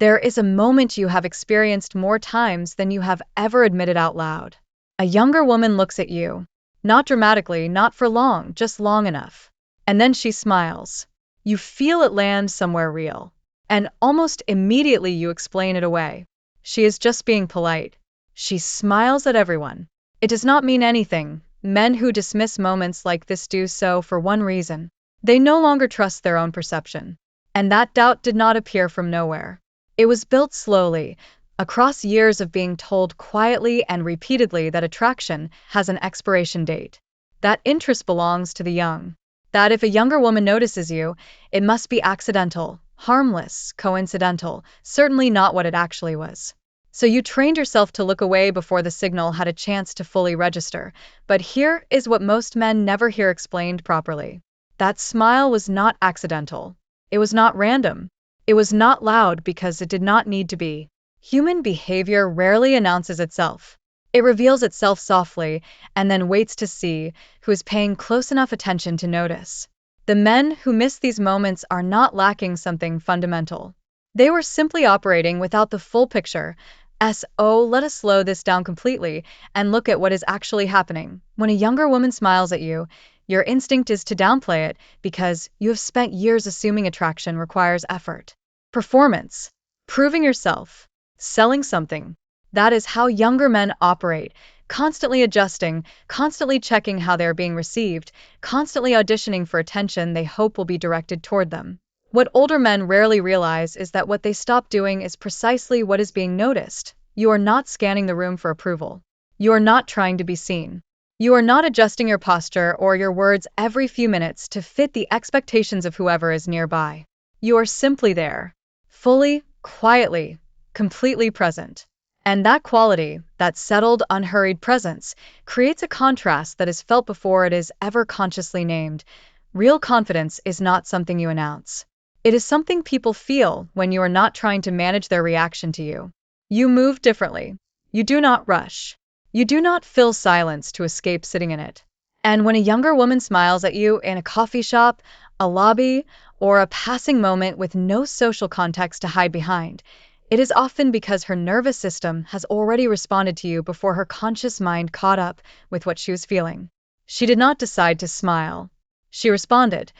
There is a moment you have experienced more times than you have ever admitted out loud. A younger woman looks at you. Not dramatically, not for long, just long enough. And then she smiles. You feel it land somewhere real. And almost immediately you explain it away. She is just being polite. She smiles at everyone. It does not mean anything. Men who dismiss moments like this do so for one reason. They no longer trust their own perception. And that doubt did not appear from nowhere. It was built slowly, across years of being told quietly and repeatedly that attraction has an expiration date. That interest belongs to the young. That if a younger woman notices you, it must be accidental, harmless, coincidental, certainly not what it actually was. So you trained yourself to look away before the signal had a chance to fully register. But here is what most men never hear explained properly. That smile was not accidental. It was not random. It was not loud because it did not need to be. Human behavior rarely announces itself. It reveals itself softly and then waits to see who is paying close enough attention to notice. The men who miss these moments are not lacking something fundamental. They were simply operating without the full picture. Let us slow this down completely and look at what is actually happening. When a younger woman smiles at you, your instinct is to downplay it because you have spent years assuming attraction requires effort, performance, proving yourself, selling something. That is how younger men operate, constantly adjusting, constantly checking how they are being received, constantly auditioning for attention they hope will be directed toward them. What older men rarely realize is that what they stop doing is precisely what is being noticed. You are not scanning the room for approval. You are not trying to be seen. You are not adjusting your posture or your words every few minutes to fit the expectations of whoever is nearby. You are simply there, fully, quietly, completely present. And that quality, that settled, unhurried presence, creates a contrast that is felt before it is ever consciously named. Real confidence is not something you announce. It is something people feel when you are not trying to manage their reaction to you. You move differently. You do not rush. You do not fill silence to escape sitting in it. And when a younger woman smiles at you in a coffee shop, a lobby, or a passing moment with no social context to hide behind, it is often because her nervous system has already responded to you before her conscious mind caught up with what she was feeling. She did not decide to smile. She responded.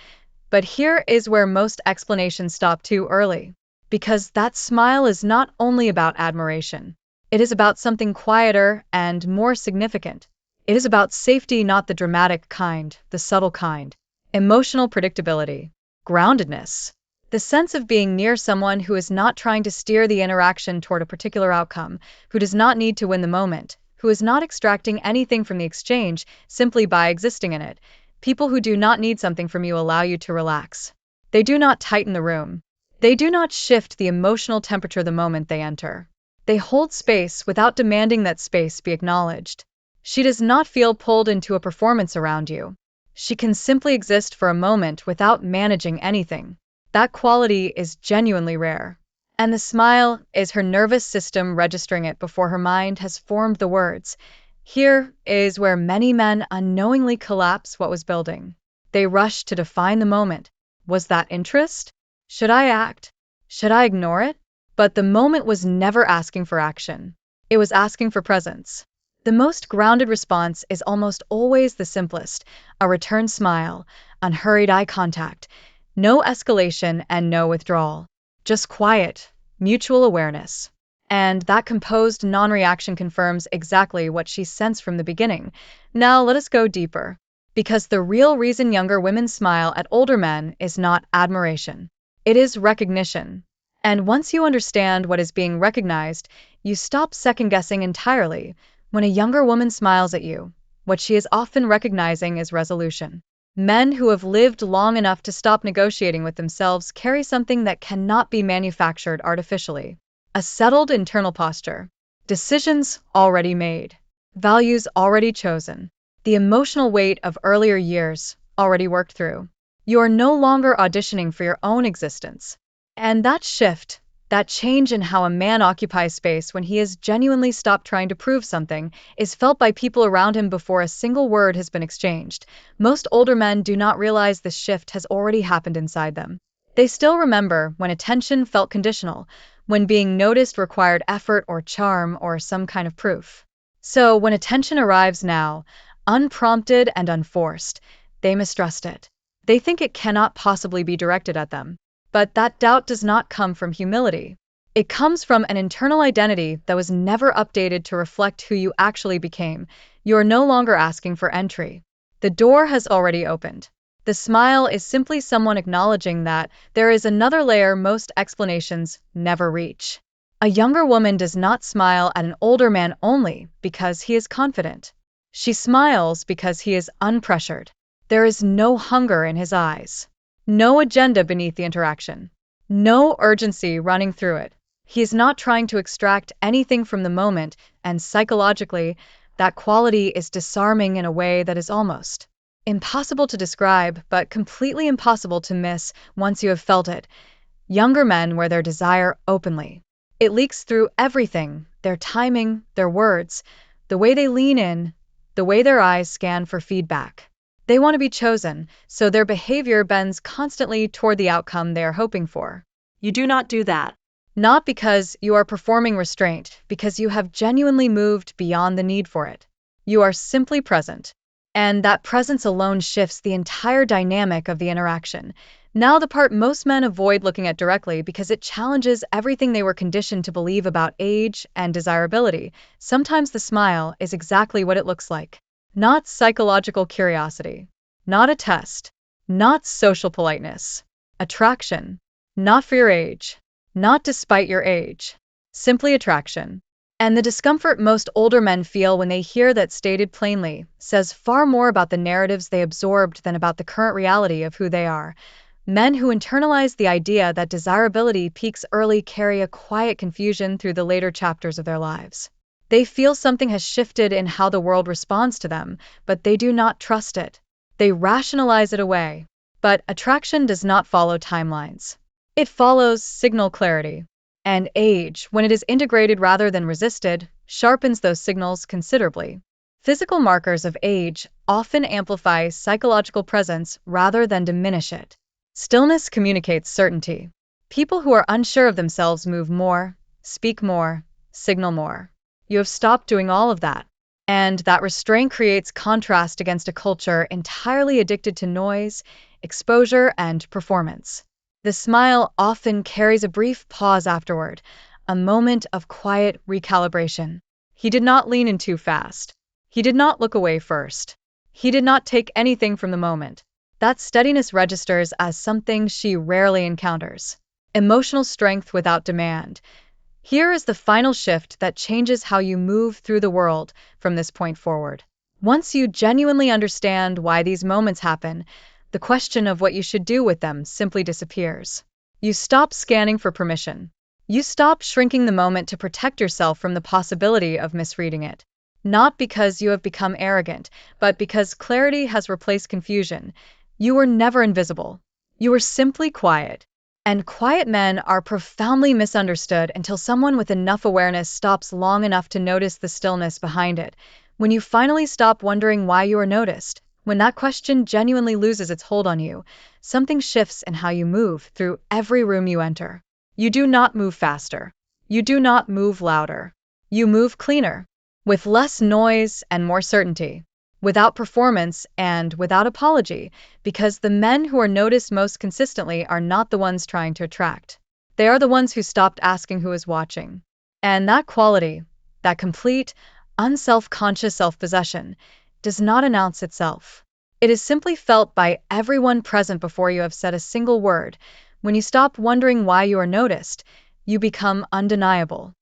But here is where most explanations stop too early. Because that smile is not only about admiration. It is about something quieter and more significant. It is about safety, not the dramatic kind, the subtle kind. Emotional predictability. Groundedness. The sense of being near someone who is not trying to steer the interaction toward a particular outcome, who does not need to win the moment, who is not extracting anything from the exchange simply by existing in it. People who do not need something from you allow you to relax. They do not tighten the room. They do not shift the emotional temperature the moment they enter. They hold space without demanding that space be acknowledged. She does not feel pulled into a performance around you. She can simply exist for a moment without managing anything. That quality is genuinely rare. And the smile is her nervous system registering it before her mind has formed the words. Here is where many men unknowingly collapse what was building. They rush to define the moment. Was that interest? Should I act? Should I ignore it? But the moment was never asking for action. It was asking for presence. The most grounded response is almost always the simplest, a return smile, unhurried eye contact, no escalation and no withdrawal. Just quiet, mutual awareness. And that composed non-reaction confirms exactly what she sensed from the beginning. Now let us go deeper. Because the real reason younger women smile at older men is not admiration. It is recognition. And once you understand what is being recognized, you stop second-guessing entirely. When a younger woman smiles at you, what she is often recognizing is resolution. Men who have lived long enough to stop negotiating with themselves carry something that cannot be manufactured artificially. A settled internal posture. Decisions already made. Values already chosen. The emotional weight of earlier years already worked through. You are no longer auditioning for your own existence. And that shift, that change in how a man occupies space when he has genuinely stopped trying to prove something, is felt by people around him before a single word has been exchanged. Most older men do not realize this shift has already happened inside them. They still remember when attention felt conditional, when being noticed required effort or charm or some kind of proof. So, when attention arrives now, unprompted and unforced, they mistrust it. They think it cannot possibly be directed at them. But that doubt does not come from humility. It comes from an internal identity that was never updated to reflect who you actually became. You are no longer asking for entry. The door has already opened. The smile is simply someone acknowledging that there is another layer most explanations never reach. A younger woman does not smile at an older man only because he is confident. She smiles because he is unpressured. There is no hunger in his eyes, no agenda beneath the interaction, no urgency running through it. He is not trying to extract anything from the moment, and psychologically, that quality is disarming in a way that is almost impossible to describe, but completely impossible to miss once you have felt it. Younger men wear their desire openly. It leaks through everything, their timing, their words, the way they lean in, the way their eyes scan for feedback. They want to be chosen, so their behavior bends constantly toward the outcome they are hoping for. You do not do that. Not because you are performing restraint, because you have genuinely moved beyond the need for it. You are simply present. And that presence alone shifts the entire dynamic of the interaction. Now, the part most men avoid looking at directly because it challenges everything they were conditioned to believe about age and desirability. Sometimes the smile is exactly what it looks like. Not psychological curiosity. Not a test. Not social politeness. Attraction. Not for your age. Not despite your age. Simply attraction. And the discomfort most older men feel when they hear that stated plainly says far more about the narratives they absorbed than about the current reality of who they are. Men who internalize the idea that desirability peaks early carry a quiet confusion through the later chapters of their lives. They feel something has shifted in how the world responds to them, but they do not trust it. They rationalize it away. But attraction does not follow timelines. It follows signal clarity. And age, when it is integrated rather than resisted, sharpens those signals considerably. Physical markers of age often amplify psychological presence rather than diminish it. Stillness communicates certainty. People who are unsure of themselves move more, speak more, signal more. You have stopped doing all of that. And that restraint creates contrast against a culture entirely addicted to noise, exposure, and performance. The smile often carries a brief pause afterward, a moment of quiet recalibration. He did not lean in too fast. He did not look away first. He did not take anything from the moment. That steadiness registers as something she rarely encounters. Emotional strength without demand. Here is the final shift that changes how you move through the world from this point forward. Once you genuinely understand why these moments happen, the question of what you should do with them simply disappears. You stop scanning for permission. You stop shrinking the moment to protect yourself from the possibility of misreading it. Not because you have become arrogant, but because clarity has replaced confusion. You were never invisible. You were simply quiet. And quiet men are profoundly misunderstood until someone with enough awareness stops long enough to notice the stillness behind it. When you finally stop wondering why you are noticed, when that question genuinely loses its hold on you, something shifts in how you move through every room you enter. You do not move faster. You do not move louder. You move cleaner, with less noise and more certainty, without performance and without apology, because the men who are noticed most consistently are not the ones trying to attract. They are the ones who stopped asking who is watching. And that quality, that complete, unself-conscious self-possession, does not announce itself. It is simply felt by everyone present before you have said a single word. When you stop wondering why you are noticed, you become undeniable.